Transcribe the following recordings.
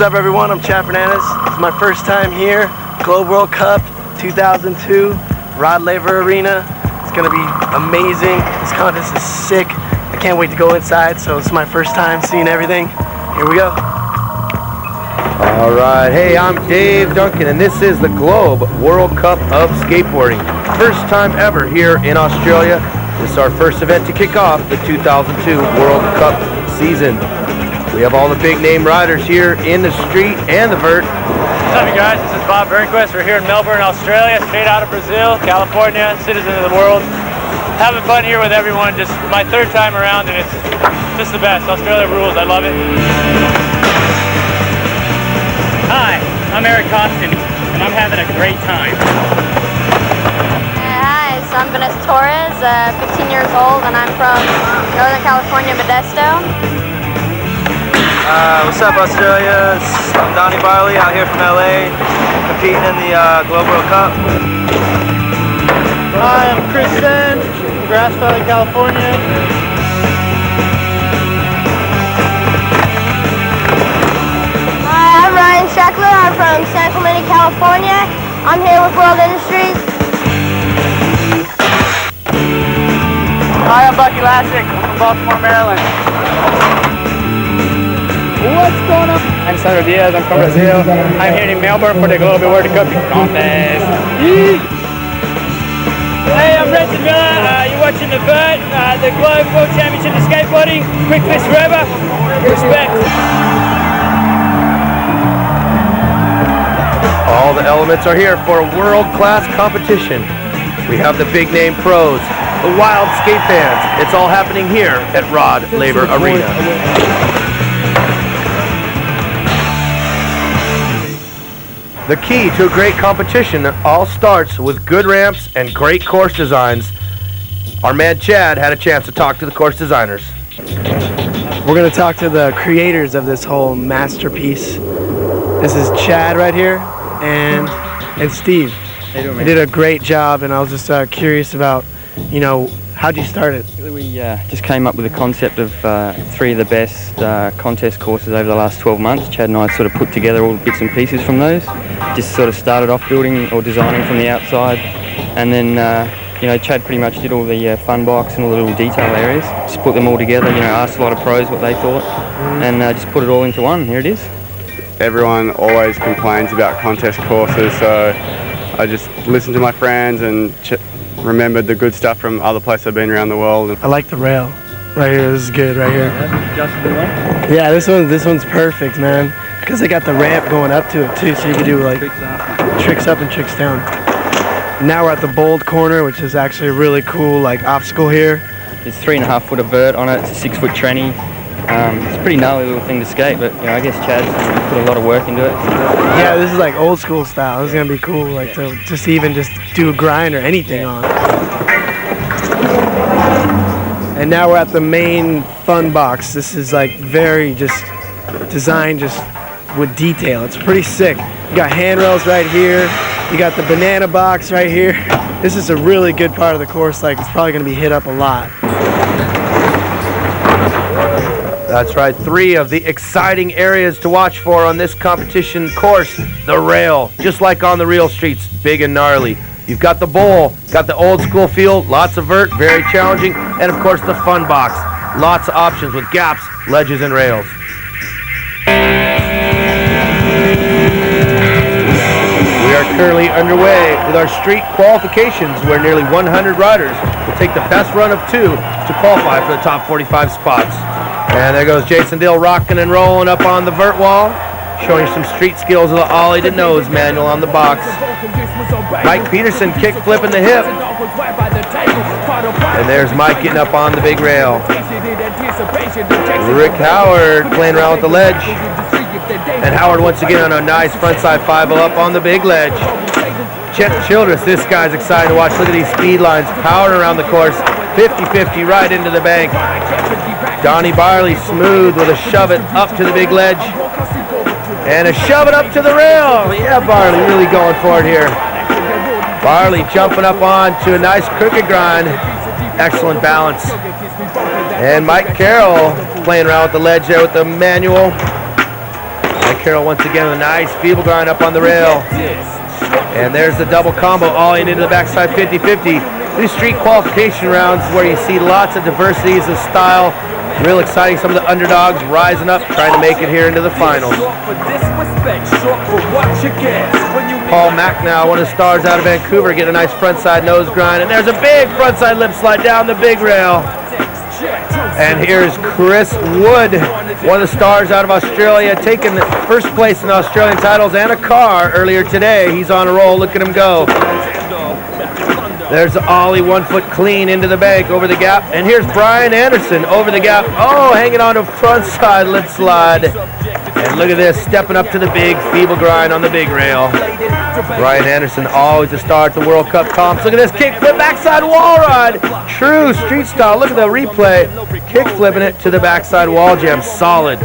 up, everyone? I'm Chad Fernandez. It's my first time here. Globe World Cup 2002, Rod Laver Arena. It's gonna be amazing. This contest is sick. I can't wait to go inside, so it's my first time seeing everything. Here we go. All right, hey, I'm Dave Duncan, and this is the Globe World Cup of Skateboarding. First time ever here in Australia. This is our first event to kick off the 2002 World Cup season. We have all the big name riders here in the street and the vert. What's up, you guys? This is Bob Burnquist. We're here in Melbourne, Australia, straight out of Brazil, California, citizen of the world. Having fun here with everyone. Just my third time around, and it's just the best. Australia rules. I love it. Hi, I'm Eric Costin, and I'm having a great time. Hi, so I'm Vanessa Torres, 15 years old, and I'm from Northern California, Modesto. What's up, Australia? I'm Donnie Barley, out here from LA, competing in the Globe World Cup. Hi, I'm Chris Sen, from Grass Valley, California. Hi, I'm Ryan Shackler. I'm from San Clemente, California. I'm here with World Industries. Hi, I'm Bucky Lassick. I'm from Baltimore, Maryland. What's going on? I'm Sandro Diaz, I'm from Brazil. I'm here in Melbourne for the Global World Cup contest. Hey, I'm Brenton Miller. You're watching the vert, the Globe World Championship of Skateboarding. Quick twist forever. Respect. All the elements are here for a world-class competition. We have the big name pros, the wild skate fans. It's all happening here at Rod Laver Arena. The key to a great competition all starts with good ramps and great course designs. Our man Chad had a chance to talk to the course designers. We're gonna talk to the creators of this whole masterpiece. This is Chad right here, and Steve. They did a great job, and I was just curious about, how'd you start it? We just came up with a concept of three of the best contest courses over the last 12 months. Chad and I sort of put together all the bits and pieces from those. Just sort of started off building or designing from the outside, and then Chad pretty much did all the fun box and all the little detail areas. Just put them all together, asked a lot of pros what they thought, and just put it all into one. Here it is. Everyone always complains about contest courses, so I just listened to my friends and remembered the good stuff from other places I've been around the world. I like the rail right here. This is good right here. Yeah, this one's perfect, man. Because they got the ramp going up to it too, so you can do like tricks up and tricks down. Now we're at the bold corner, which is actually a really cool like obstacle here. It's 3.5 foot of vert on it. It's a 6 foot tranny. It's a pretty gnarly little thing to skate, but I guess Chad's put a lot of work into it. Yeah, this is like old school style. This is gonna be cool, like to just do a grind or anything on. And now we're at the main fun box. This is like very just designed just with detail. It's pretty sick. You got handrails right here. You got the banana box right here. This is a really good part of the course. Like it's probably gonna be hit up a lot. That's right, 3 of the exciting areas to watch for on this competition course. The rail, just like on the real streets, big and gnarly. You've got the bowl, got the old school feel, lots of vert, very challenging, and of course the fun box. Lots of options with gaps, ledges, and rails. We are currently underway with our street qualifications, where nearly 100 riders will take the best run of 2 to qualify for the top 45 spots. And there goes Jason Dill rocking and rolling up on the vert wall, showing some street skills of the ollie to nose manual on the box. Mike Peterson kick flipping the hip. And there's Mike getting up on the big rail. Rick Howard playing around with the ledge. And Howard once again on a nice frontside 5-0 up on the big ledge. Chet Childress, this guy's excited to watch. Look at these speed lines powering around the course. 50-50 right into the bank. Donnie Barley smooth with a shove it up to the big ledge. And a shove it up to the rail. Yeah, Barley really going for it here. Barley jumping up onto a nice crooked grind. Excellent balance. And Mike Carroll playing around with the ledge there with the manual. And Carroll once again with a nice feeble grind up on the rail. And there's the double combo, all into the backside 50-50. These street qualification rounds where you see lots of diversities of style. Real exciting, some of the underdogs rising up, trying to make it here into the finals. Paul Macnow, one of the stars out of Vancouver, getting a nice frontside nose grind. And there's a big frontside lip slide down the big rail. And here's Chris Wood, one of the stars out of Australia, taking the first place in the Australian titles and a car earlier today. He's on a roll. Look at him go. There's the ollie, 1 foot clean into the bank over the gap. And here's Brian Anderson over the gap. Oh, hanging on to frontside lip slide. And look at this, stepping up to the big feeble grind on the big rail. Brian Anderson, always a star at the World Cup comps. Look at this kickflip backside wall ride. True street style. Look at the replay. Kick flipping it to the backside wall jam. Solid.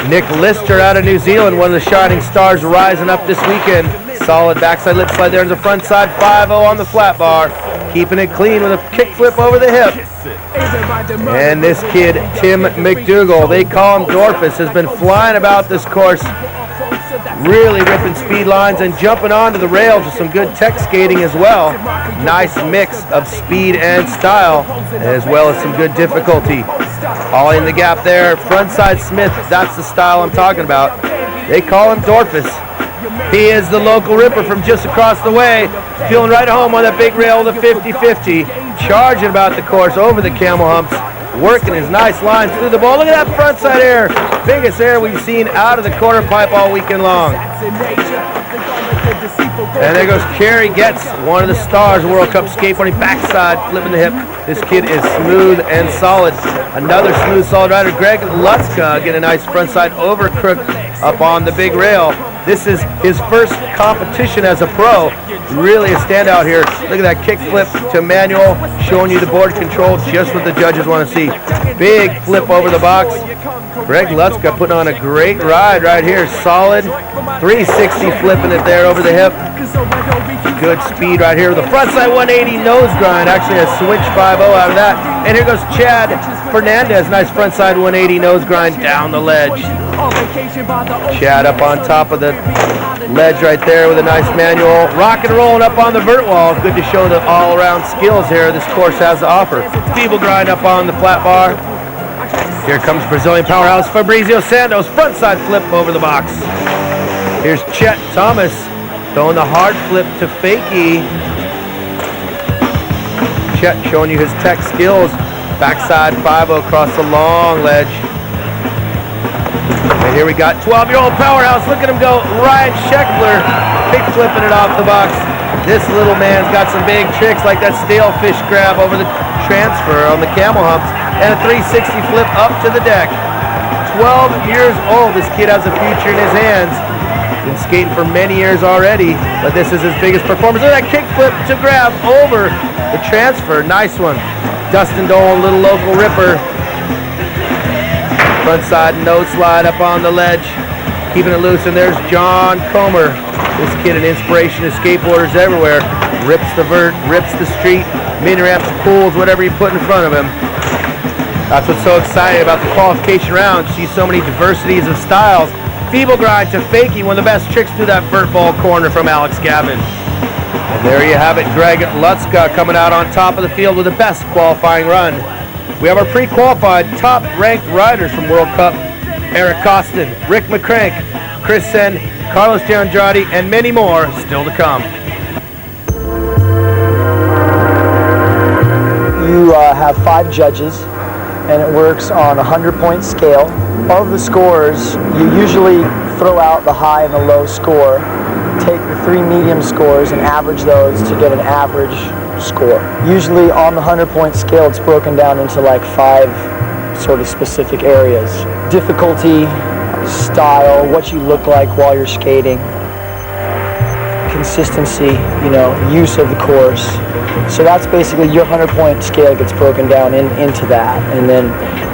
Nick Lister out of New Zealand, one of the shining stars rising up this weekend. Solid backside lip slide there. There's a front side 5-0 on the flat bar. Keeping it clean with a kick flip over the hip. And this kid, Tim McDougall, they call him Dorfus, has been flying about this course. Really ripping speed lines and jumping onto the rails with some good tech skating as well. Nice mix of speed and style, as well as some good difficulty. All in the gap there. Frontside Smith, that's the style I'm talking about. They call him Dorfus. He is the local ripper from just across the way. Feeling right at home on that big rail with a 50-50. Charging about the course over the camel humps. Working his nice lines through the ball. Look at that frontside air. Biggest air we've seen out of the quarter pipe all weekend long. And there goes Kerry Getz, one of the stars of World Cup skateboarding, backside, flipping the hip. This kid is smooth and solid. Another smooth, solid rider, Greg Lutzka, getting a nice frontside over crook up on the big rail. This is his first competition as a pro. Really a standout here. Look at that kick flip to Emmanuel, showing you the board control, just what the judges want to see. Big flip over the box. Greg Lutzka putting on a great ride right here. Solid 360 flipping it there over the hip. Good speed right here with the frontside 180 nose grind. Actually a switch 5-0 out of that. And here goes Chad Fernandez. Nice frontside 180 nose grind down the ledge. Chad up on top of the ledge right there with a nice manual. Rock and rolling up on the vert wall. Good to show the all-around skills here this course has to offer. Feeble grind up on the flat bar. Here comes Brazilian powerhouse Fabrizio Santos. Frontside flip over the box. Here's Chet Thomas throwing the hard flip to Fakey. Chet showing you his tech skills. Backside 5-0 across the long ledge. And here we got 12-year-old powerhouse. Look at him go. Ryan Scheckler kick flipping it off the box. This little man's got some big tricks like that stale fish grab over the transfer on the camel humps and a 360 flip up to the deck. 12 years old. This kid has a future in his hands. Been skating for many years already, but this is his biggest performance. Look at that kick flip to grab over the transfer. Nice one. Dustin Dolan, little local ripper. Frontside nose slide up on the ledge, keeping it loose. And there's John Comer. This kid an inspiration to skateboarders everywhere. Rips the vert, rips the street, mini ramps, pools, whatever you put in front of him. That's what's so exciting about the qualification round. See so many diversities of styles. Feeble grind to Fakey, one of the best tricks through that vert ball corner from Alex Gavin. And there you have it, Greg Lutzka coming out on top of the field with the best qualifying run. We have our pre-qualified top-ranked riders from World Cup. Eric Costin, Rick McCrank, Chris Sen, Carlos Giandrade, and many more still to come. You have 5 judges, and it works on a 100-point scale. Of the scores, you usually throw out the high and the low score, take the 3 medium scores and average those to get an average score. Usually on the 100-point scale, it's broken down into like 5 sort of specific areas. Difficulty, style, what you look like while you're skating, consistency, use of the course. So that's basically your 100-point scale gets broken down into that. And then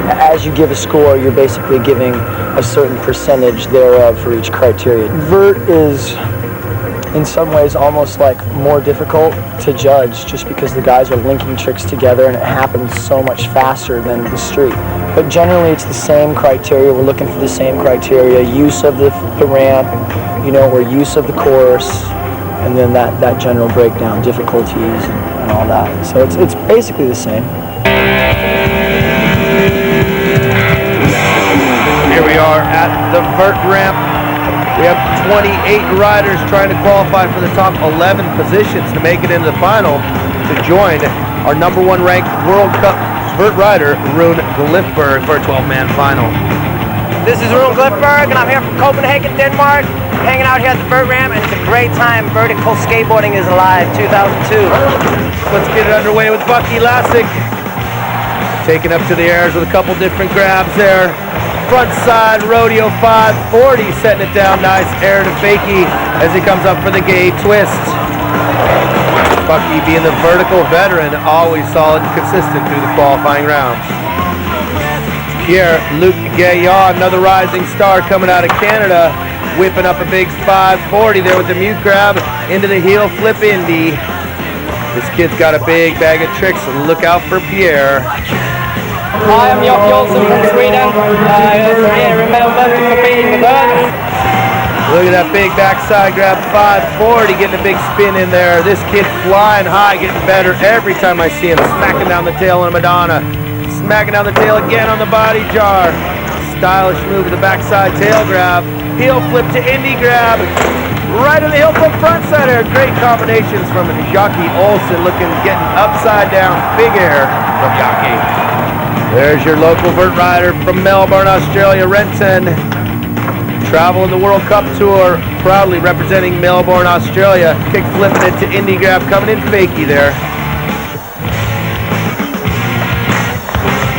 as you give a score, you're basically giving a certain percentage thereof for each criterion. Vert is in some ways almost like more difficult to judge just because the guys are linking tricks together and it happens so much faster than the street. but generally it's the same criteria. We're looking for the same criteria: use of the ramp, or use of the course, and then that general breakdown, difficulties and all that. So it's basically the same. Here we are at the vert ramp. We have 28 riders trying to qualify for the top 11 positions to make it into the final to join our #1 ranked World Cup vert rider, Rune Glifberg, for a 12-man final. This is Rune Glifberg, and I'm here from Copenhagen, Denmark, hanging out here at the vert ramp, and it's a great time. Vertical skateboarding is alive, 2002. Let's get it underway with Bucky Lassick. Taking up to the airs with a couple different grabs there. Front side rodeo 540, setting it down nice, air to fakie as he comes up for the gay twist. Bucky, being the vertical veteran, always solid and consistent through the qualifying rounds. Pierre-Luc Gaillard, another rising star coming out of Canada, whipping up a big 540 there with the mute grab into the heel flip Indy. This kid's got a big bag of tricks, so look out for Pierre. Hi, I'm Jocke Olsen from Sweden. Here in Melbourne to compete in the vert. Look at that big backside grab, 540, getting a big spin in there. This kid flying high, getting better every time I see him. Smacking down the tail on a Madonna. Smacking down the tail again on the body jar. Stylish move with the backside tail grab. Heel flip to Indy grab. Right on the heel flip front side air. Great combinations from Jocke Olsen, getting upside down. Big air from Jocke. There's your local vert rider from Melbourne, Australia, Renton. Traveling the World Cup Tour, proudly representing Melbourne, Australia. Kick flipping it to Indy grab, coming in fakie there.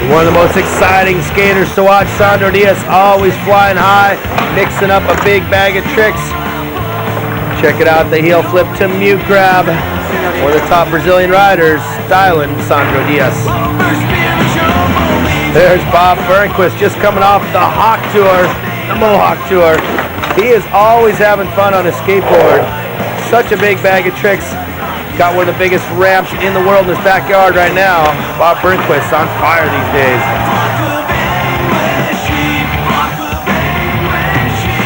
One of the most exciting skaters to watch, Sandro Diaz, always flying high, mixing up a big bag of tricks. Check it out, the heel flip to mute grab. One of the top Brazilian riders, styling Sandro Diaz. There's Bob Burnquist, just coming off the Hawk Tour, the Mohawk Tour. He is always having fun on his skateboard. Such a big bag of tricks. Got one of the biggest ramps in the world in his backyard right now. Bob Burnquist on fire these days.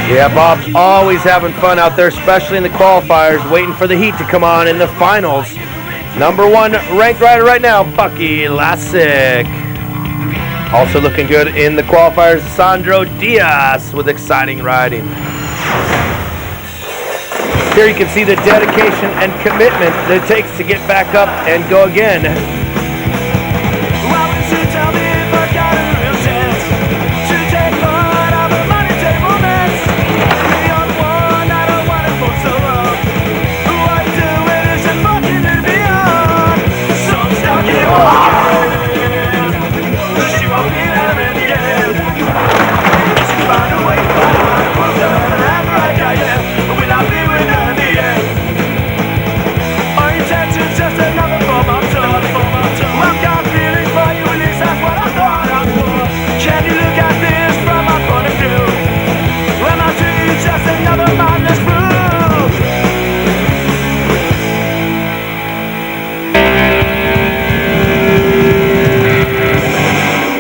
Yeah, Bob's always having fun out there, especially in the qualifiers, waiting for the heat to come on in the finals. #1 ranked rider right now, Bucky Lassick. Also looking good in the qualifiers, Sandro Diaz with exciting riding. Here you can see the dedication and commitment that it takes to get back up and go again.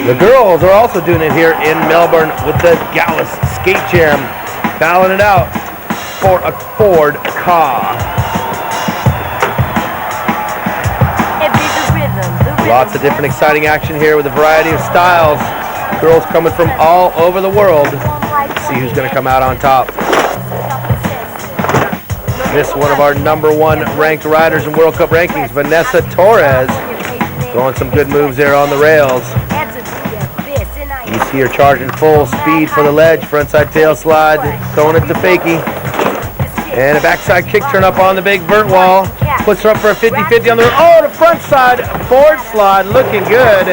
The girls are also doing it here in Melbourne with the Gallus Skate Jam, battling it out for a Ford car. Lots of different exciting action here with a variety of styles. Girls coming from all over the world. See who's going to come out on top. This one of our #1 ranked riders in World Cup rankings, Vanessa Torres, throwing some good moves there on the rails. You see her charging full speed for the ledge, frontside tail slide, throwing it to fakie. And a backside kick turn up on the big vert wall. Puts her up for a 50-50 on the, the front side board slide, looking good.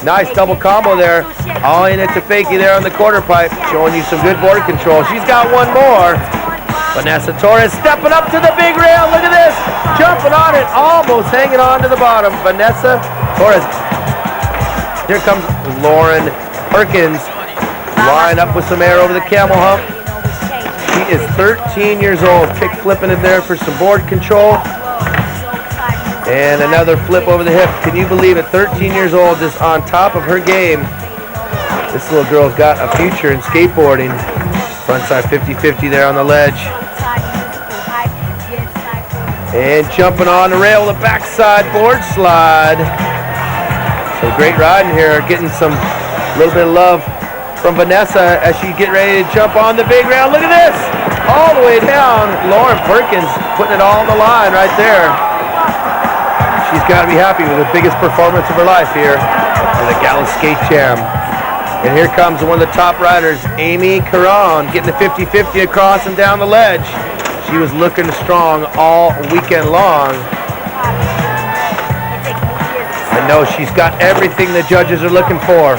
Nice double combo there. All in it to fakie there on the quarter pipe, showing you some good board control. She's got one more. Vanessa Torres stepping up to the big rail. Look at this, jumping on it, almost hanging on to the bottom. Vanessa Torres. Here comes Lauren Perkins, line up with some air over the camel hump. She is 13 years old, kick flipping in there for some board control. And another flip over the hip. Can you believe it? 13 years old, just on top of her game. This little girl's got a future in skateboarding. Frontside 50-50 there on the ledge. And jumping on the rail, the backside board slide. So great riding here, getting some little bit of love from Vanessa as she get ready to jump on the big rail. Look at this, all the way down. Lauren Perkins putting it all on the line right there. She's got to be happy with the biggest performance of her life here in the Gala Skate Jam. And here comes one of the top riders, Amy Caron, getting the 50-50 across and down the ledge. She was looking strong all weekend long. I know she's got everything the judges are looking for.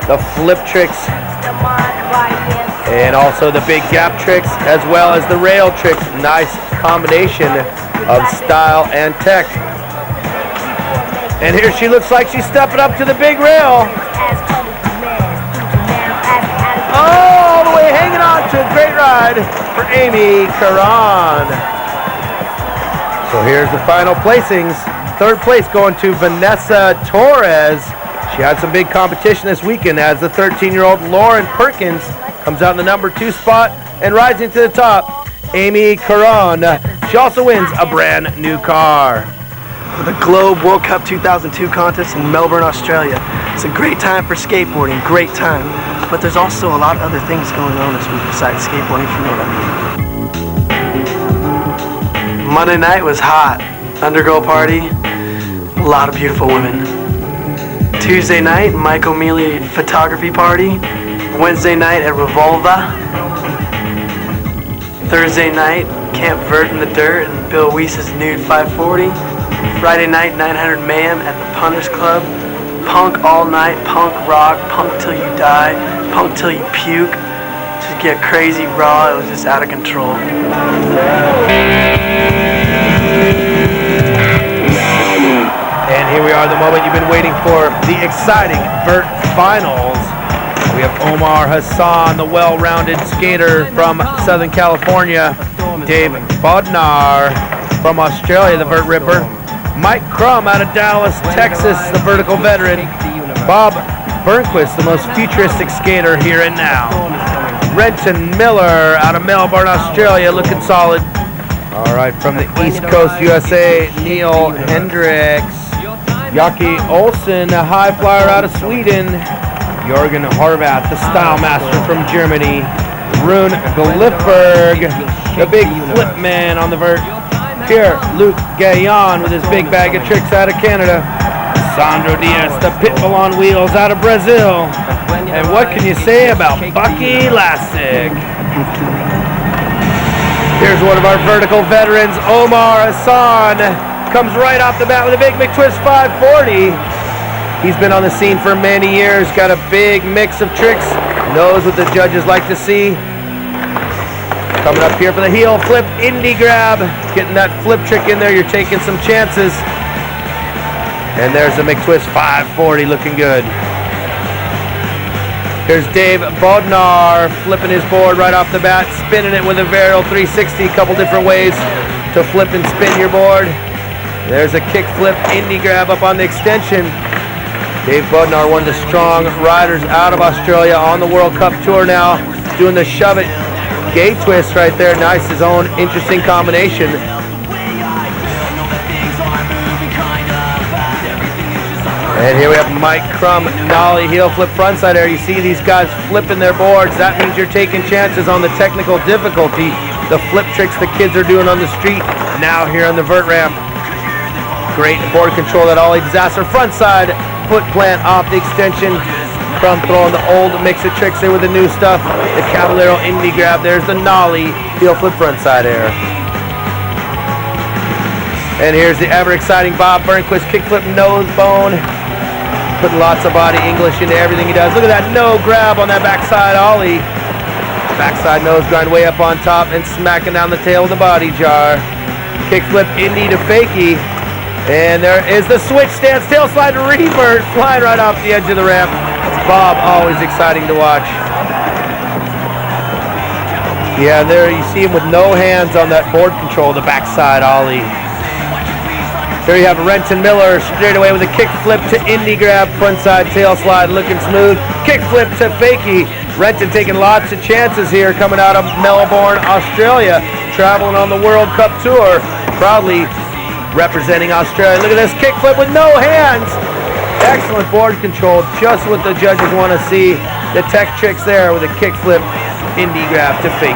The flip tricks, and also the big gap tricks, as well as the rail tricks. Nice combination of style and tech. And here she looks like she's stepping up to the big rail. All the way hanging on to a great ride for Amy Caron. So here's the final placings. Third place going to Vanessa Torres. She had some big competition this weekend as the 13-year-old Lauren Perkins comes out in the number 2 spot, and rising to the top, Amy Caron. She also wins a brand new car. The Globe World Cup 2002 contest in Melbourne, Australia. It's a great time for skateboarding, great time. But there's also a lot of other things going on this week besides skateboarding, if you know what I mean. Monday night was hot. Undergirl party, a lot of beautiful women. Tuesday night, Michael Mealy photography party. Wednesday night at Revolva. Thursday night, Camp Vert in the Dirt and Bill Weiss's Nude 540. Friday night, 900 Mayhem at the Punters Club. Punk all night, punk rock, punk till you die, punk till you puke. Just get crazy raw, it was just out of control. And here we are, the moment you've been waiting for, the exciting Vert Finals. We have Omar Hassan, the well-rounded skater from Southern California. Dave Bodnar from Australia, the Vert Ripper. Mike Crum out of Dallas, Texas, the vertical veteran. Bob Burnquist, the most futuristic skater here and now. Renton Miller out of Melbourne, Australia, looking solid. All right, from the East Coast, USA, Neil Hendricks. Yaki Olsen, a high flyer out of Sweden. Jorgen Horvath, the style master from Germany. Rune Glifberg, the big flip man on the vert. Here, Luke Gaillon with his big bag of tricks out of Canada. Sandro Diaz, the pitbull on wheels out of Brazil. And what can you say about Bucky Lasik? Here's one of our vertical veterans, Omar Hassan. Comes right off the bat with a big McTwist 540. He's been on the scene for many years, got a big mix of tricks, knows what the judges like to see. Coming up here for the heel flip indie grab, getting that flip trick in there, you're taking some chances. And there's a McTwist 540 looking good. Here's Dave Bodnar flipping his board right off the bat, spinning it with a Varial 360, a couple different ways to flip and spin your board. There's a kick flip indie grab up on the extension. Dave Bodnar, one of the strong riders out of Australia on the World Cup Tour now, doing the shove it gate twist right there. Nice, his own interesting combination. And here we have Mike Crum, nollie heel flip frontside air. You see these guys flipping their boards. That means you're taking chances on the technical difficulty. The flip tricks the kids are doing on the street, now here on the vert ramp. Great board control, that ollie disaster frontside foot plant off the extension. Crum throwing the old mix of tricks there with the new stuff. The Caballero indie grab. There's the nollie heel flip frontside air. And here's the ever exciting Bob Burnquist kickflip nose bone. Putting lots of body English into everything he does. Look at that no grab on that backside ollie. Backside nose grind way up on top and smacking down the tail of the body jar. Kickflip indie to fakie. And there is the switch stance tail slide revert flying right off the edge of the ramp. Bob, always exciting to watch. Yeah, there you see him with no hands on that board control, the backside ollie. Here you have Renton Miller straight away with a kick flip to indie grab, frontside tail slide, looking smooth. Kick flip to fakie. Renton taking lots of chances here, coming out of Melbourne, Australia, traveling on the World Cup Tour, proudly representing Australia. Look at this kick flip with no hands. Excellent board control, just what the judges want to see. The tech tricks there with a kick flip, indie grab to fakie.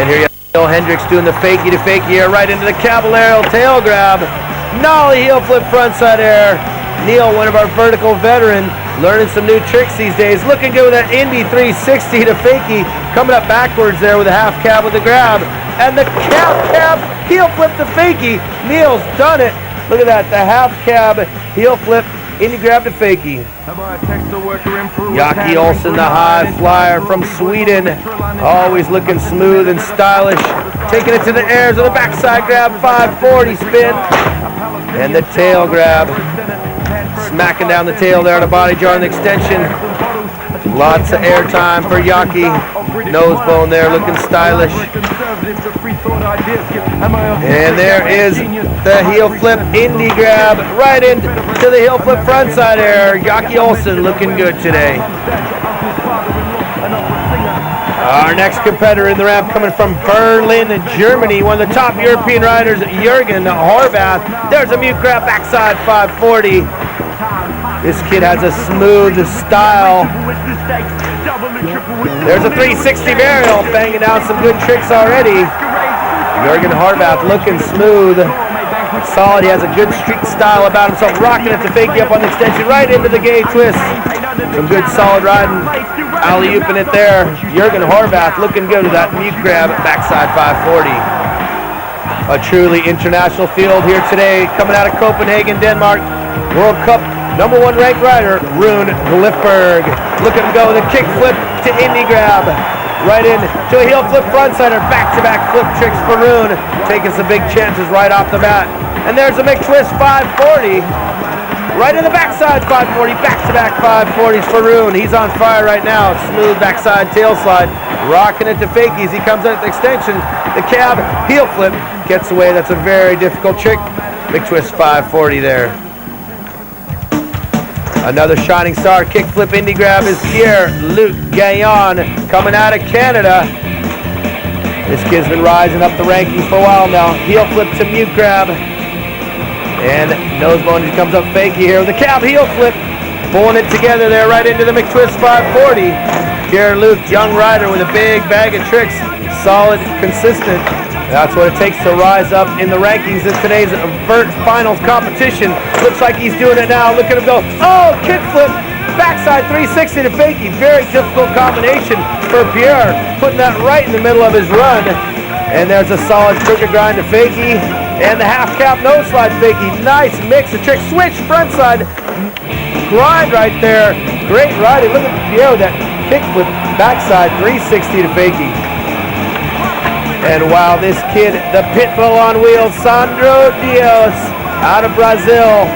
And here you have Neil Hendricks doing the fakie to fakie here, right into the Caballero tail grab. Nollie heel flip frontside air. Neil, one of our vertical veterans, learning some new tricks these days. Looking good with that Indy 360 to fakie. Coming up backwards there with a half cab with the grab. And the cab heel flip to fakie. Neil's done it. Look at that, the half cab heel flip, Indy grab to fakie. Yaki Olsen, the high flyer from Sweden. Always looking smooth and stylish. Taking it to the airs with a backside grab, 540 spin. And the tail grab. Smacking down the tail there on a body jar on the extension. Lots of air time for Yaki. Nose bone there, looking stylish. And there is the heel flip indie grab right into the heel flip frontside air. Yaki Olsen looking good today. Our next competitor in the ramp coming from Berlin, Germany, one of the top European riders, Jürgen Horvath. There's a mute grab backside 540. This kid has a smooth style. There's a 360 varial, banging down some good tricks already. Jürgen Horvath looking smooth, solid. He has a good street style about himself, rocking it to fakie up on the extension, right into the gay twist. Some good solid riding, alley-ooping it there. Jürgen Horvath looking good with that mute grab backside 540. A truly international field here today, coming out of Copenhagen, Denmark. World Cup #1 ranked rider, Rune Glifberg. Look at him go with a kick flip to indie grab. Right in to a heel flip frontsider. Back-to-back flip tricks for Rune. Taking some big chances right off the bat. And there's a McTwist 540. Right in the backside 540. Back-to-back 540s for Rune. He's on fire right now. Smooth backside tail slide. Rocking it to fakies. He comes out at the extension. The cab heel flip gets away. That's a very difficult trick. McTwist 540 there. Another shining star kickflip indie grab is Pierre-Luc Gaillon coming out of Canada. This kid's been rising up the rankings for a while now. Heel flip to mute grab. And nosebone just comes up fakie here with a cab heel flip. Pulling it together there right into the McTwist 540. Pierre-Luc, young rider with a big bag of tricks. Solid, consistent. That's what it takes to rise up in the rankings in today's Vert Finals competition. Looks like he's doing it now. Look at him go. Oh, kickflip. Backside 360 to fakie. Very difficult combination for Pierre. Putting that right in the middle of his run. And there's a solid crooked grind to fakie. And the half cap nose slide fakie. Nice mix of tricks. Switch frontside grind right there. Great riding. Look at Pierre with that kickflip. Backside 360 to fakie. And wow, this kid, the pitbull on wheels, Sandro Dias, out of Brazil,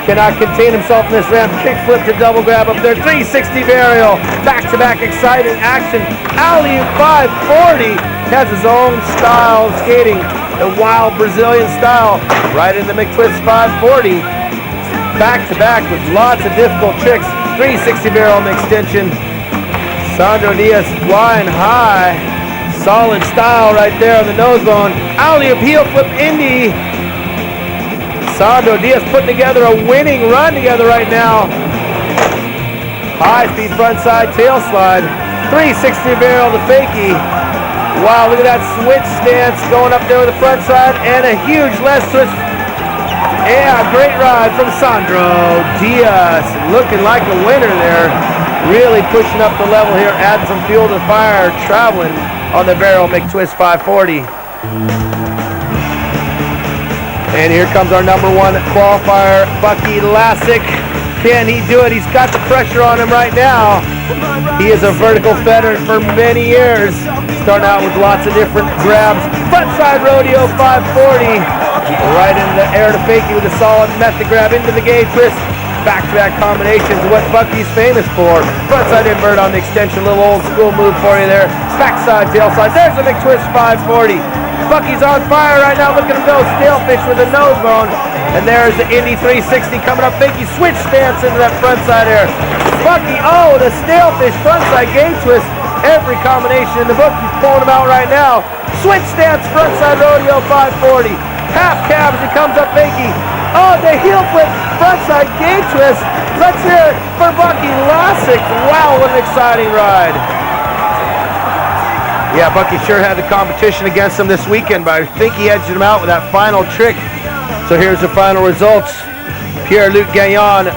cannot contain himself in this ramp. Kickflip to double grab up there, 360 varial, back-to-back exciting action. Alley-oop 540, has his own style of skating, the wild Brazilian style, right in the McTwist 540. Back-to-back with lots of difficult tricks, 360 varial on the extension. Sandro Dias flying high. Solid style right there on the nose bone. Alley-oop heel flip indie. Sandro Dias putting together a winning run together right now. High speed frontside tail slide. 360 barrel to fakie. Wow, look at that switch stance going up there with the front side and a huge left twist. Yeah, great ride from Sandro Dias. Looking like a winner there. Really pushing up the level here, adding some fuel to the fire, traveling on the barrel McTwist 540. And here comes our #1 qualifier, Bucky Lassick. Can he do it? He's got the pressure on him right now. He is a vertical veteran for many years, starting out with lots of different grabs. Frontside rodeo 540. Right into the air to fakie with a solid method grab into the gay twist. Back-to-back combinations, what Bucky's famous for. Frontside invert on the extension, little old school move for you there. Backside tail slide, there's a McTwist 540. Bucky's on fire right now, looking to go. Stalefish with a nose bone. And there's the Indy 360 coming up. Fakey switch stance into that front side air. Bucky, oh, the Stalefish frontside gate twist. Every combination in the book, he's pulling them out right now. Switch stance, frontside rodeo 540. Half cab as he comes up Fakey. Oh, the heel flip, frontside gate twist. Let's hear it for Bucky Lasik. Wow, what an exciting ride. Yeah, Bucky sure had the competition against him this weekend, but I think he edged him out with that final trick. So here's the final results. Pierre-Luc Gagnon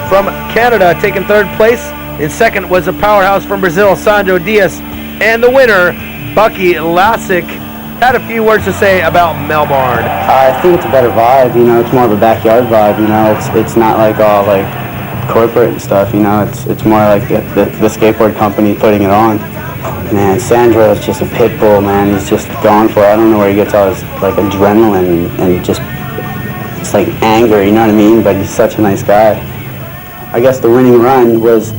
from Canada taking third place. In second was a powerhouse from Brazil, Sandro Dias. And the winner, Bucky Lasik, had a few words to say about Melbourne. I think it's a better vibe, you know, it's more of a backyard vibe, you know, it's not like all like corporate and stuff, you know, it's more like the skateboard company putting it on. Man, Sandro is just a pit bull, man. He's just gone for it. I don't know where he gets all his like adrenaline and just it's like anger, you know what I mean? But he's such a nice guy. I guess the winning run was,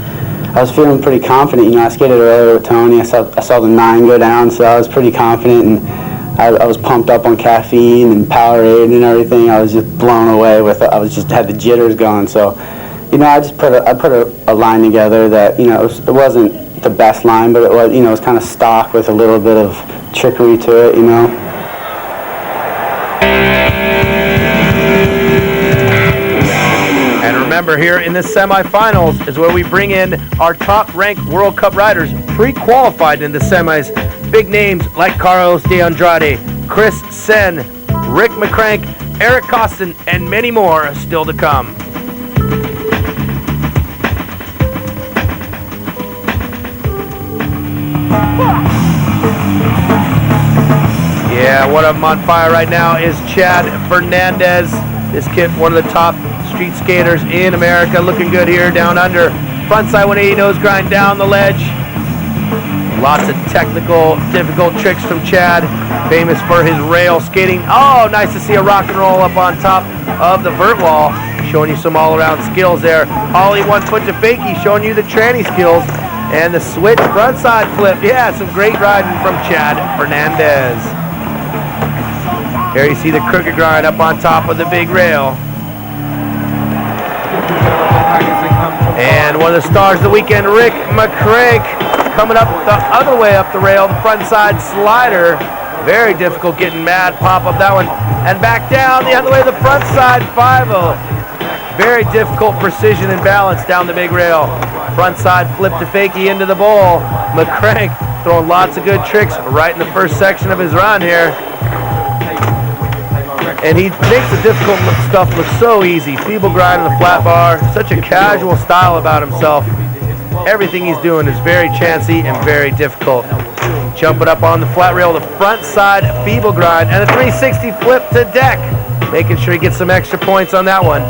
I was feeling pretty confident. You know, I skated earlier with Tony. I saw the 9 go down, so I was pretty confident, and I was pumped up on caffeine and Powerade and everything. I was just blown away with it. I was just had the jitters going. So, you know, I put a line together that, you know, it wasn't the best line, but it was, you know, it was kind of stock with a little bit of trickery to it, you know. And remember, here in the semifinals is where we bring in our top-ranked World Cup riders, pre-qualified in the semis. Big names like Carlos de Andrade, Chris Sen, Rick McCrank, Eric Costin, and many more are still to come. Yeah, what I'm on fire right now is Chad Fernandez. This kid, one of the top street skaters in America, looking good here down under. Frontside 180 nose grind down the ledge. Lots of technical, difficult tricks from Chad, famous for his rail skating. Oh, nice to see a rock and roll up on top of the vert wall, showing you some all-around skills there. Ollie 1 foot to fakie, showing you the tranny skills. And the switch frontside flip. Yeah, some great riding from Chad Fernandez. Here you see the crooked grind up on top of the big rail. And one of the stars of the weekend, Rick McCrank, coming up the other way up the rail, the front side slider. Very difficult getting mad, pop up that one. And back down the other way, the front side 5-0. Very difficult precision and balance down the big rail. Front side flip to fakie into the bowl. McCrank throwing lots of good tricks right in the first section of his run here. And he makes the difficult stuff look so easy. Feeble grind on the flat bar. Such a casual style about himself. Everything he's doing is very chancy and very difficult. Jumping up on the flat rail, the front side feeble grind, and a 360 flip to deck. Making sure he gets some extra points on that one.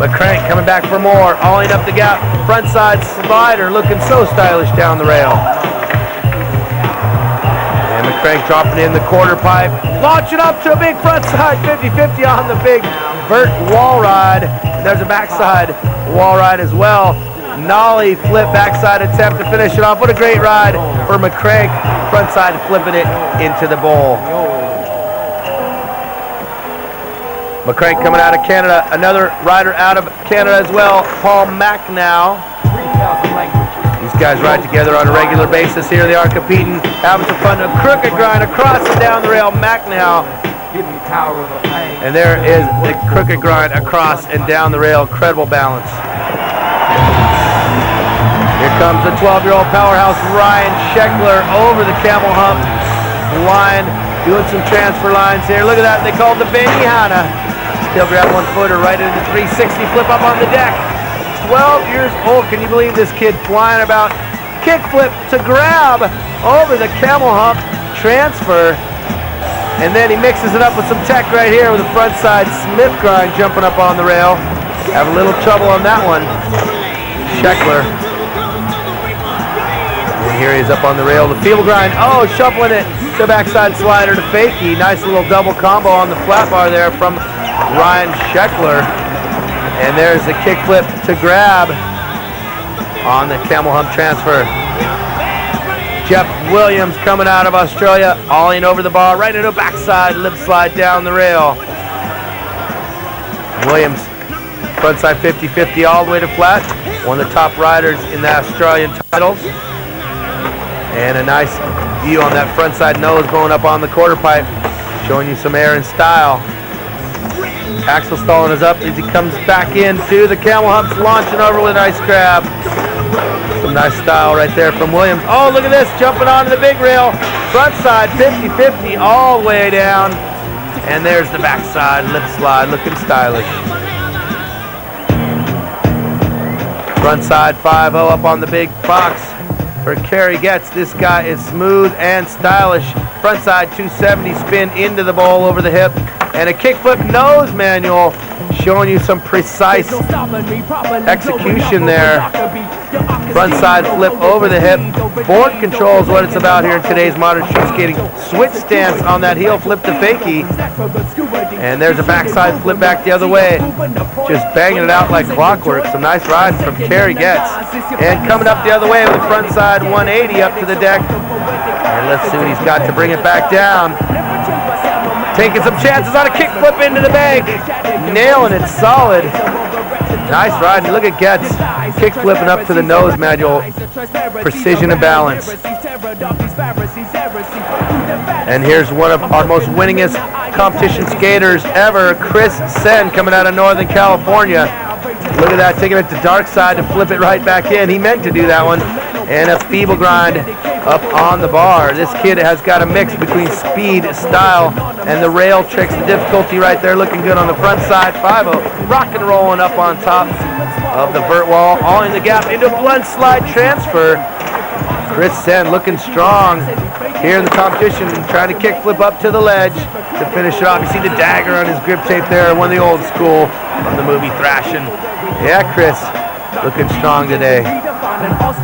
McCrank coming back for more, olling up the gap, front side slider, looking so stylish down the rail. And McCrank dropping in the quarter pipe, launching up to a big front side 50-50 on the big vert wall ride. And there's a backside wall ride as well. Nollie flip backside attempt to finish it off. What a great ride for McCrank, front side flipping it into the bowl. McCrank coming out of Canada, another rider out of Canada as well, Paul Macnow. These guys ride together on a regular basis. Here they are competing, having some fun. A crooked grind across and down the rail, Macnow. And there is the crooked grind across and down the rail, incredible balance. Here comes the 12-year-old powerhouse, Ryan Scheckler, over the camel hump line, doing some transfer lines here. Look at that, they call it the Benihana. He'll grab 1 footer right into the 360 flip up on the deck. 12 years old. Can you believe this kid flying about? Kick flip to grab over the camel hump transfer. And then he mixes it up with some tech right here with a front side Smith grind jumping up on the rail. Have a little trouble on that one. Scheckler. And here he is up on the rail. The feeble grind. Oh, shuffling it to backside slider to fakie. Nice little double combo on the flat bar there from Ryan Scheckler. And there's the kickflip to grab on the camel hump transfer. Jeff Williams coming out of Australia, ollie over the bar, right into a backside lip slide down the rail. Williams, frontside 50-50 all the way to flat. One of the top riders in the Australian titles. And a nice view on that frontside nose going up on the quarter pipe, showing you some air and style. Axel Stallin is up as he comes back into the camel humps, launching over with a nice grab. Some nice style right there from Williams. Oh, look at this, jumping onto the big rail. Frontside 50-50 all the way down. And there's the backside lip slide, looking stylish. Frontside 5-0 up on the big box for Kerry Getz. This guy is smooth and stylish. Frontside 270 spin into the bowl over the hip. And a kickflip nose manual, showing you some precise execution there. Frontside flip over the hip. Board control is what it's about here in today's modern street skating. Switch stance on that heel flip to fakie. And there's a backside flip back the other way. Just banging it out like clockwork. Some nice riding from Kerry Getz. And coming up the other way with a frontside 180 up to the deck. And let's see what he's got to bring it back down. Taking some chances on a kickflip into the bank. Nailing it solid. Nice riding. Look at Getz. Kick flipping up to the nose manual. Precision and balance. And here's one of our most winningest competition skaters ever, Chris Sen, coming out of Northern California. Look at that, taking it to dark side to flip it right back in. He meant to do that one. And a feeble grind up on the bar. This kid has got a mix between speed, style, and the rail tricks. The difficulty right there, looking good on the front side. 5-0, rock and rolling up on top of the vert wall, all in the gap into a blunt slide transfer. Chris Sen looking strong here in the competition, trying to kick flip up to the ledge to finish it off. You see the dagger on his grip tape there, one of the old school from the movie Thrashing. Yeah, Chris, looking strong today.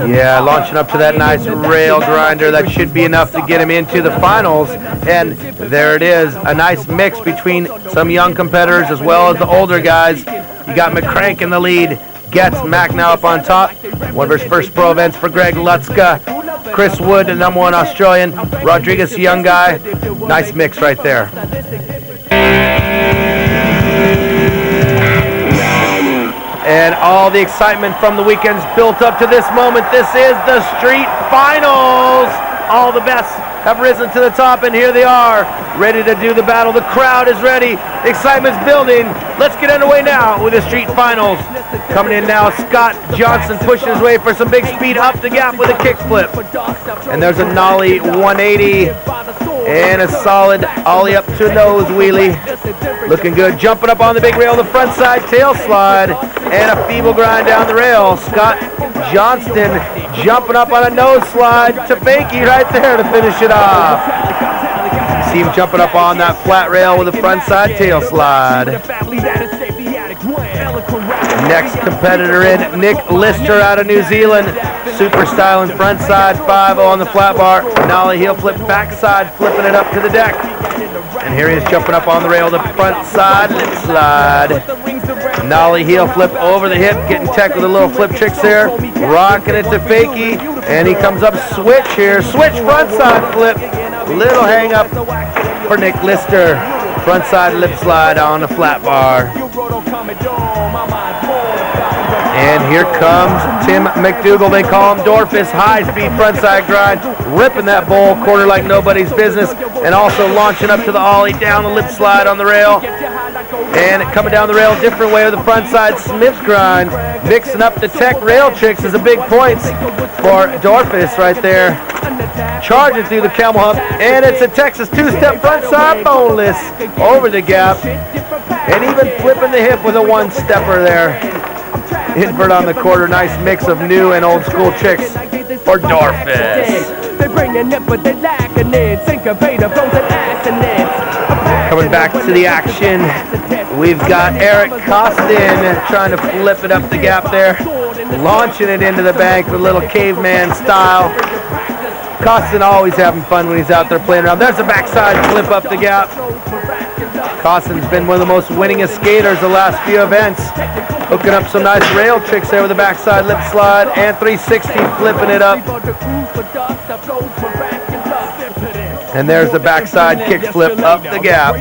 Yeah, launching up to that nice rail grinder. That should be enough to get him into the finals. And there it is, a nice mix between some young competitors as well as the older guys. You got McCrank in the lead. Getz, Mac now up on top. One of his first pro events for Greg Lutzka. Chris Wood, the #1 Australian. Rodriguez, a young guy. Nice mix right there. And all the excitement from the weekends built up to this moment. This is the street finals. All the best have risen to the top, and here they are, ready to do the battle. The crowd is ready. The excitement's building. Let's get underway now with the street finals. Coming in now, Scott Johnson pushing his way for some big speed up the gap with a kickflip. And there's a nollie 180 and a solid ollie up to a nose wheelie. Looking good. Jumping up on the big rail, the front side tail slide, and a feeble grind down the rail. Scott Johnston jumping up on a nose slide to fakie right there to finish it off. See him jumping up on that flat rail with a front side tail slide. Next competitor in, Nick Lister out of New Zealand. Super styling front side 5-0 on the flat bar. Nollie heel flip backside, flipping it up to the deck. And here he is jumping up on the rail, the front side lip slide. Nollie heel flip over the hip, getting tech with a little flip tricks there. Rocking it to fakie, and he comes up switch here. Switch front side flip. Little hang up for Nick Lister. Front side lip slide on the flat bar. And here comes Tim McDougall. They call him Dorfus. High-speed frontside grind, ripping that bowl quarter like nobody's business, and also launching up to the ollie down the lip slide on the rail. And coming down the rail, different way with the frontside Smith grind, mixing up the tech rail tricks is a big points for Dorfus right there. Charging through the camel hump, and it's a Texas two-step frontside boneless over the gap, and even flipping the hip with a one-stepper there. Invert on the quarter, nice mix of new and old school tricks for Dorfus. Coming back to the action, we've got Eric Costin trying to flip it up the gap there, launching it into the bank with a little caveman style. Costin always having fun when he's out there playing around. There's a backside flip up the gap. Costin's been one of the most winningest skaters the last few events. Hooking up some nice rail tricks there with the backside lip slide and 360, flipping it up. And there's the backside kickflip up the gap.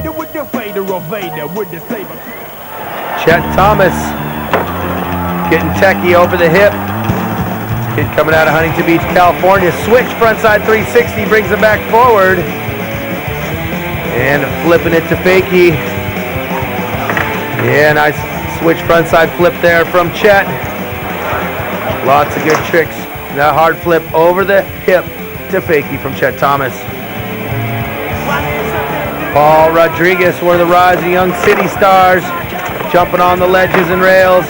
Chet Thomas getting techie over the hip. Kid coming out of Huntington Beach, California. Switch frontside 360, brings him back forward. And flipping it to fakie. Yeah, nice switch frontside flip there from Chet. Lots of good tricks. That hard flip over the hip to fakie from Chet Thomas. Paul Rodriguez, one of the rising young city stars, jumping on the ledges and rails.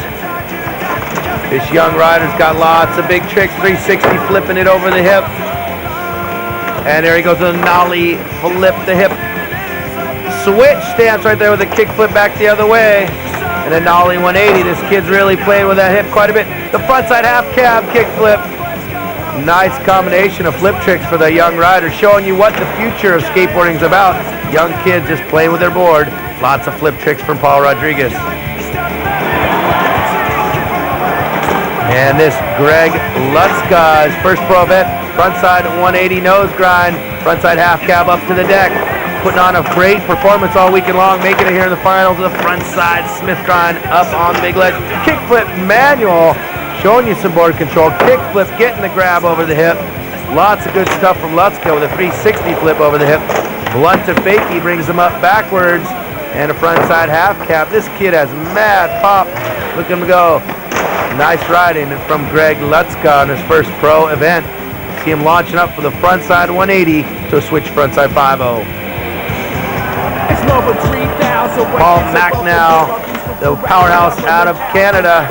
This young rider's got lots of big tricks, 360, flipping it over the hip. And there he goes with a nollie, flip the hip. Switch stance right there with a kick flip back the other way. And a nollie 180. This kid's really playing with that hip quite a bit. The frontside half cab kick flip. Nice combination of flip tricks for the young rider, showing you what the future of skateboarding is about. Young kids just playing with their board. Lots of flip tricks from Paul Rodriguez. And this Greg Lutzka's first pro event, frontside 180 nose grind, frontside half cab up to the deck, putting on a great performance all weekend long, making it here in the finals of the frontside Smith grind up on the big ledge. Kickflip manual, showing you some board control. Kickflip, getting the grab over the hip. Lots of good stuff from Lutzka with a 360 flip over the hip. Blunt to fakie, brings him up backwards, and a frontside half cab. This kid has mad pop. Look at him go. Nice riding from Greg Lutzka on his first pro event. See him launching up for the frontside 180 to a switch frontside 5-0. Paul Macnow, the powerhouse out of Canada,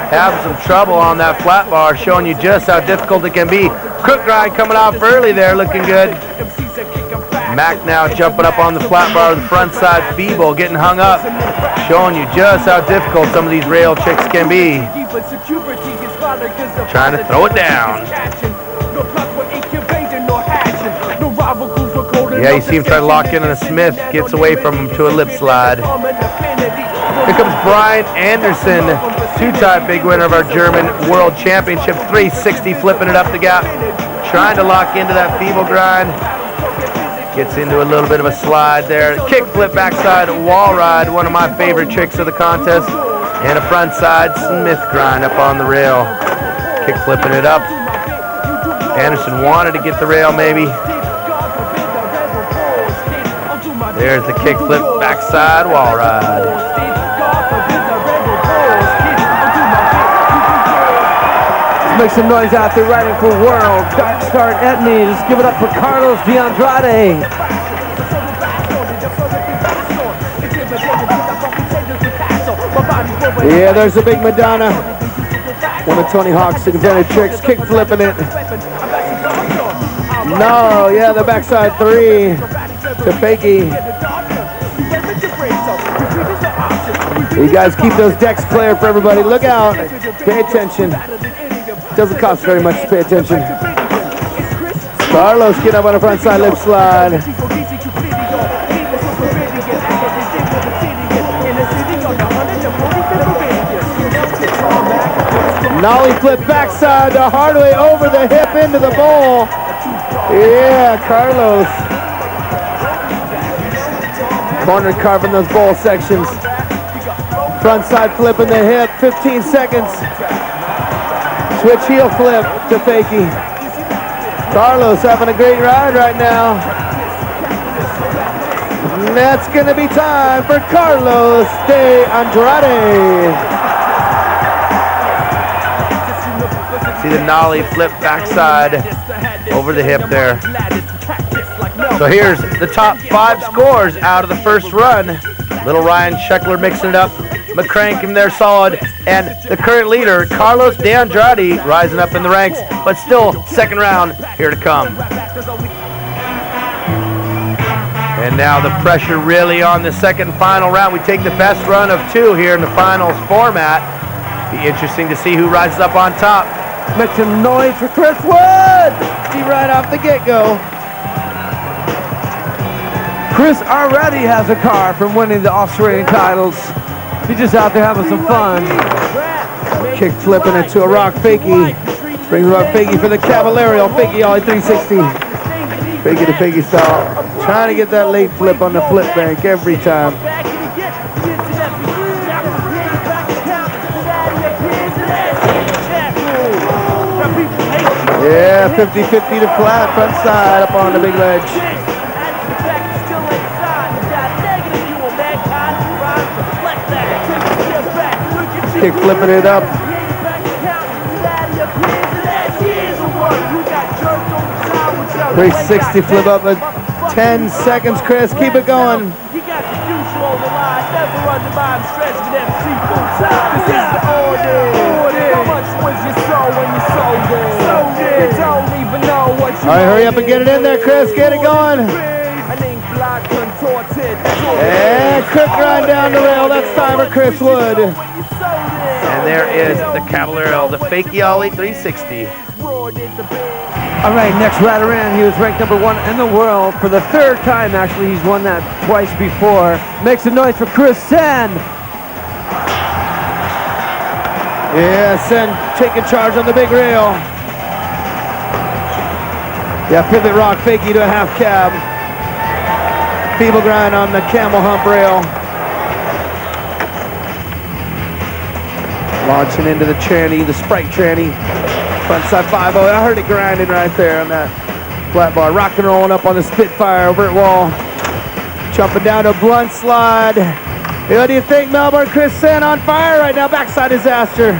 having some trouble on that flat bar, showing you just how difficult it can be. Crook grind coming off early there, looking good. Macnow jumping up on the flat bar with the frontside feeble, getting hung up, showing you just how difficult some of these rail tricks can be. Trying to throw it down. Yeah, you see him try to lock in on a Smith, gets away from him to a lip slide. Here comes Brian Anderson, two-time big winner of our German World Championship, 360 flipping it up the gap, trying to lock into that feeble grind. Gets into a little bit of a slide there. Kick flip backside wall ride, one of my favorite tricks of the contest. And a frontside Smith grind up on the rail. Kick flipping it up. Anderson wanted to get the rail maybe. There's the kick flip backside wall ride. Let's make some noise out there riding for World. Dark start Etney. Just give it up for Carlos DeAndrade. Yeah, there's the big Madonna. One of Tony Hawk's invented tricks, kick flipping it. No, yeah, the backside 3 to fakie. You guys keep those decks clear for everybody. Look out, pay attention. Doesn't cost very much to pay attention. Carlos getting up on the front side lip slide. Nollie flip backside the hard way over the hip into the bowl. Yeah, Carlos. Corner carving those bowl sections. Front side flip in the hip, 15 seconds. Switch heel flip to fakie. Carlos having a great ride right now. And that's going to be time for Carlos DeAndrade. See the nollie flip backside over the hip there. So here's the top 5 scores out of the first run. Little Ryan Scheckler mixing it up. McCrank in there solid. And the current leader, Carlos DeAndrade, rising up in the ranks. But still, second round here to come. And now the pressure really on the second and final round. We take the best run of 2 here in the finals format. Be interesting to see who rises up on top. Make some noise for Chris Wood! See right off the get-go. Chris already has a car from winning the Australian titles. He's just out there having some fun. Kick flipping it to a rock fakie. Brings rock fakie for the Caballero. Fakie ollie 360. Fakie to fakie style. Trying to get that late flip on the flip bank every time. Yeah, 50-50 to flat, front side up on the big ledge. Kick flipping it up. 360 flip up at 10 seconds, Chris. Keep it going. All right, hurry up and get it in there, Chris. Get it going. And quick grind down the rail. That's time for Chris Wood. And there is the Caballero, the fakie ollie 360. All right, next rider in. He was ranked number 1 in the world for the 3rd time. Actually, he's won that twice before. Make some noise for Chris Sen. Yeah, Sen taking charge on the big rail. Yeah, pivot rock fakie to a half cab. Feeble grind on the camel hump rail. Launching into the tranny, the Sprite tranny. Frontside 5-0. I heard it grinding right there on that flat bar. Rock and rolling up on the Spitfire over at wall. Jumping down to a blunt slide. What do you think, Melbourne? Chris Sen on fire right now. Backside disaster.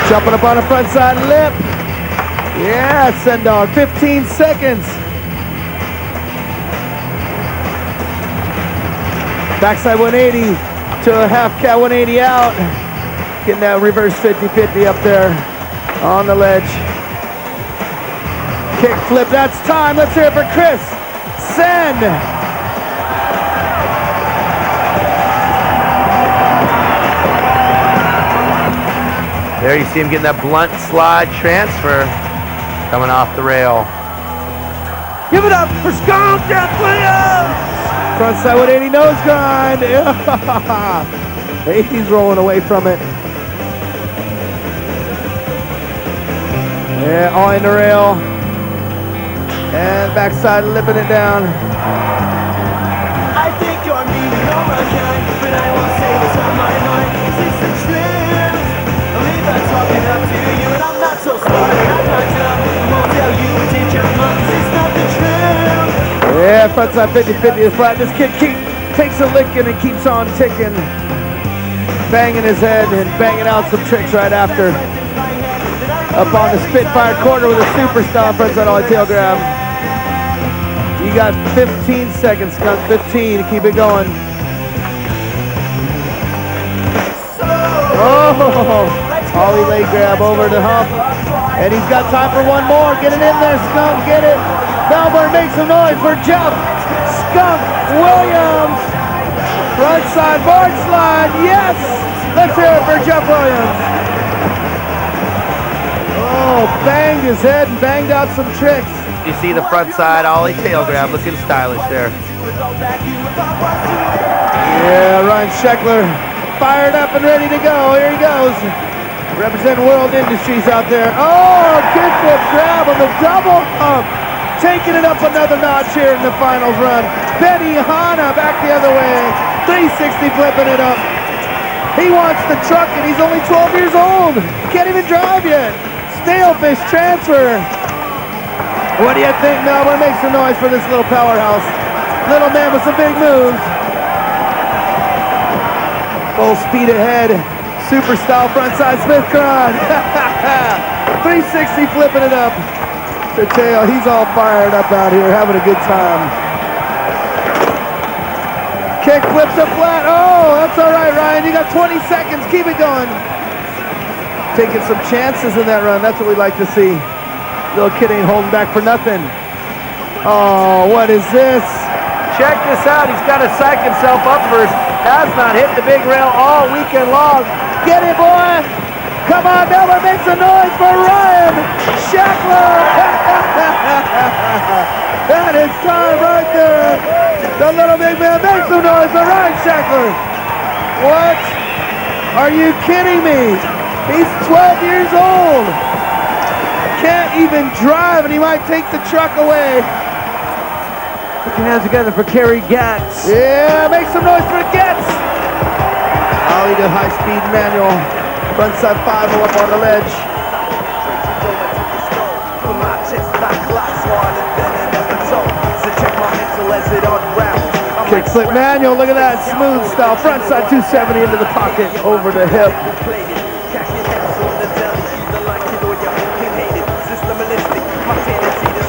Jumping up on the front side lip. Yeah, Sen dog. 15 seconds. Backside 180 to a half cat 180 out. Getting that reverse 50-50 up there on the ledge. Kick flip, that's time. Let's hear it for Chris Sen. There you see him getting that blunt slide transfer coming off the rail. Give it up for Skunk Jeff Williams. Frontside 180 nose grind. He's rolling away from it. Yeah, all in the rail. And backside lipping it down. I think you're mean and overkind, but I won't say what's on my mind. Is this the truth? I'll leave that talking up to you, and I'm not so smart, I'm not dumb. I won't tell you and teach your mom, 'cause it's not the truth. Yeah, frontside 50-50 is flat. This kid takes a licking and keeps on ticking. Banging his head and banging out some tricks right after. Up on the Spitfire quarter with a super style frontside ollie tail grab. You got 15 seconds, Skunk. 15 to keep it going. Oh, ollie leg grab over the hump. And he's got time for one more. Get it in there, Skunk. Get it. Melbourne makes some noise for Jeff Skunk Williams. Front side board slide. Yes. Let's hear it for Jeff Williams. Oh, banged his head and banged out some tricks. You see the front side ollie tail grab, looking stylish there. Yeah, Ryan Scheckler fired up and ready to go. Here he goes. Representing World Industries out there. Oh, kickflip grab on the double pump. Taking it up another notch here in the finals run. Benny Hanna back the other way. 360 flipping it up. He wants the truck and he's only 12 years old. Can't even drive yet. Stalefish transfer. What do you think, Melbourne? Make some noise for this little powerhouse. Little man with some big moves. Full speed ahead. Super style frontside Smith grind. 360 flipping it up. The tail, he's all fired up out here, having a good time. Kick flips a flat. Oh, that's all right, Ryan. You got 20 seconds. Keep it going. Taking some chances in that run. That's what we like to see. Little kid ain't holding back for nothing. Oh, what is this? Check this out. He's got to psych himself up first. Has not hit the big rail all weekend long. Get it, boy. Come on, Melbourne, make some noise for Ryan Scheckler. That is time right there. The Sheckler. What? Are you kidding me? He's 12 years old. Can't even drive, and he might take the truck away. Put your hands together for Kerry Gatz. Yeah, make some noise for Gatz. Ollie to high-speed manual. Frontside 5 up on the ledge. Kickflip manual, look at that, smooth style. Frontside 270 into the pocket, over the hip.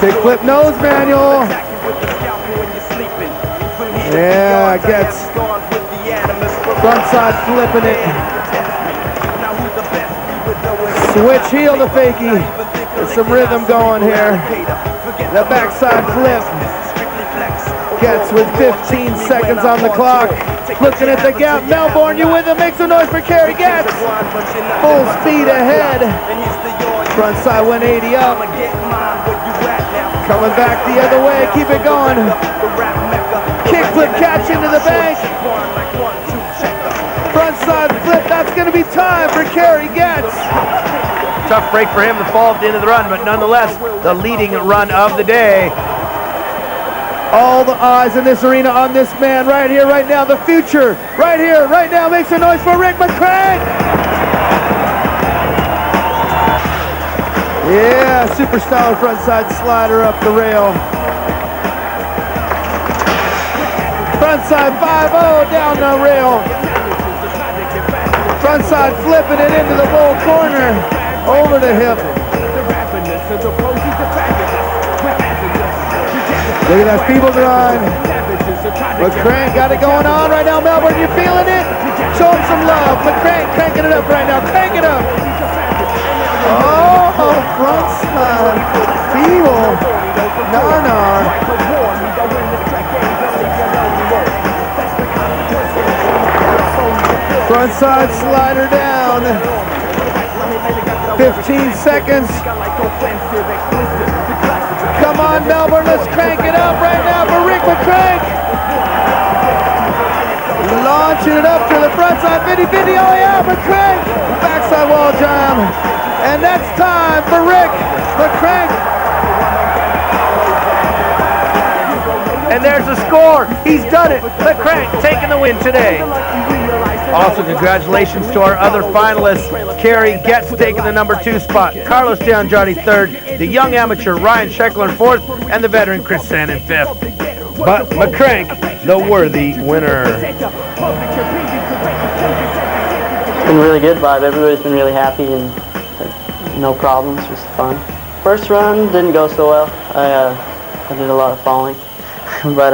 Kickflip nose manual. Yeah, gets frontside flipping it. Switch heel to fakie. There's some rhythm going here. The backside flip. Gets with 15 seconds on the clock. Looking at the gap. Melbourne, you with him. Make some noise for Kerry Gatz. Full speed ahead. Frontside 180 up. Coming back the other way. Keep it going. Kickflip catch into the bank. Frontside flip. That's going to be time for Kerry Gatz. Tough break for him to fall at the end of the run, but nonetheless, the leading run of the day. All the eyes in this arena on this man right here, right now. The future, right here, right now. Make some noise for Rick McCrank. Yeah, super stellar frontside slider up the rail. Frontside 5-0 down the rail. Frontside flipping it into the bull corner. Over the hip. Look at that feeble grind. McCrank got it going on right now. Melbourne, you feeling it? Show him some love. McCrank cranking it up right now. Crank it up. Oh, front side. Feeble. Nar. Front side slider down. 15 seconds. Come on, Melbourne, let's crank it up right now for Rick McCrank. Launching it up to the front side, 50-50, oh yeah, McCrank. Backside wall jam. And that's time for Rick McCrank. And there's the score. He's done it. McCrank taking the win today. Also, congratulations to our other finalists. Kerry Gatz taking the #2 spot, Carlos Giangiardi 3rd, the young amateur Ryan Sheckler 4th, and the veteran Chris Sand 5th. But McCrank, the worthy winner. It's been a really good vibe. Everybody's been really happy and no problems, just fun. First run didn't go so well. I did a lot of falling. But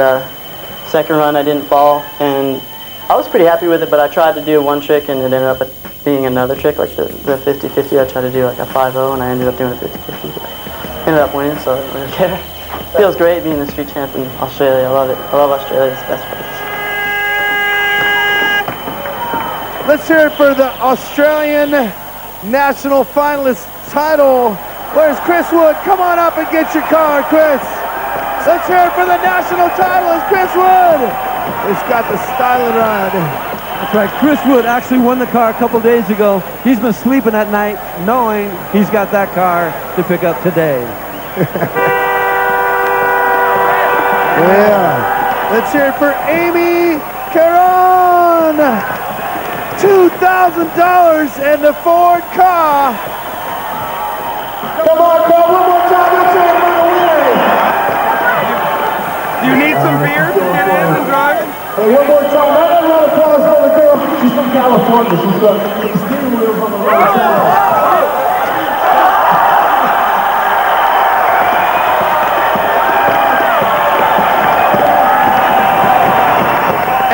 second run I didn't fall, and I was pretty happy with it, but I tried to do one trick and it ended up being another trick, like the 50-50. I tried to do like a 5-0 and I ended up doing a 50-50. Ended up winning, so I don't really care. Feels great being the street champ in Australia. I love it. I love Australia. It's the best place. Let's hear it for the Australian National Finalist title. Where's Chris Wood? Come on up and get your car, Chris. Let's hear it for the national title. It's Chris Wood. He's got the styling ride. That's right. Chris Wood actually won the car a couple days ago. He's been sleeping at night knowing he's got that car to pick up today. Yeah. Let's hear it for Amy Caron. $2,000 in the Ford car. Come on, Carl. One more time. Let's hear it for the winner. Do you need some beer to get in and drive? Hey, one more time. Another round of applause for the girl. She's from California. She's got the steering wheels on the right side.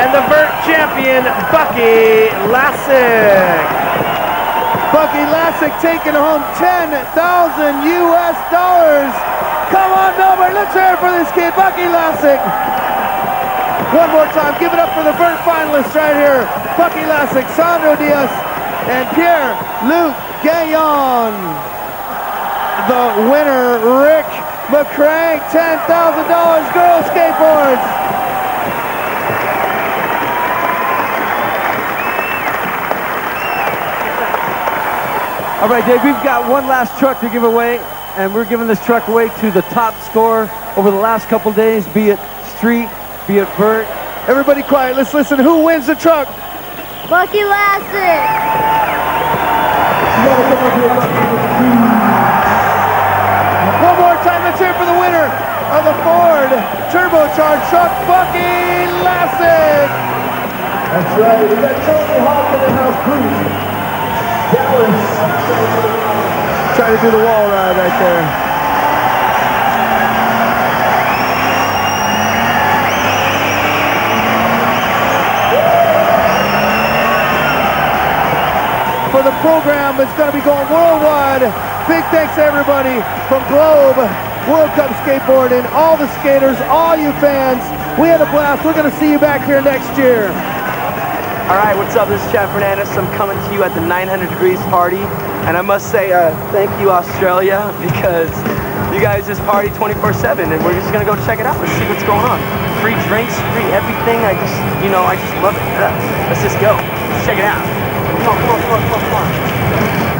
And the vert champion, Bucky Lasek. Bucky Lasek taking home $10,000 US. Come on, Melbourne. Let's hear it for this kid, Bucky Lasek. One more time. Give it up for the vert finalists right here. Bucky Lasek, Sandro Diaz, and Pierre-Luc Gaillon. The winner, Rick McCrank, $10,000 girls skateboards. All right, Dave, we've got one last truck to give away, and we're giving this truck away to the top scorer over the last couple days, be it street, be it vert. Everybody quiet, let's listen. Who wins the truck? Bucky Lassick. One more time, let's hear it for the winner of the Ford turbocharged truck, Bucky Lassick. That's right, we got Tony Hawk in the house, please. Dallas. Trying to do the wall ride right there. For the program, it's going to be going worldwide. Big thanks to everybody from Globe, World Cup Skateboarding, all the skaters, all you fans. We had a blast. We're going to see you back here next year. All right, what's up? This is Chad Fernandez. I'm coming to you at the 900 Degrees party. And I must say, thank you, Australia, because you guys just party 24/7, and we're just going to go check it out and see what's going on. Free drinks, free everything. I just love it. Let's just go. Let's check it out. Come on, come on, come on, come on, come on.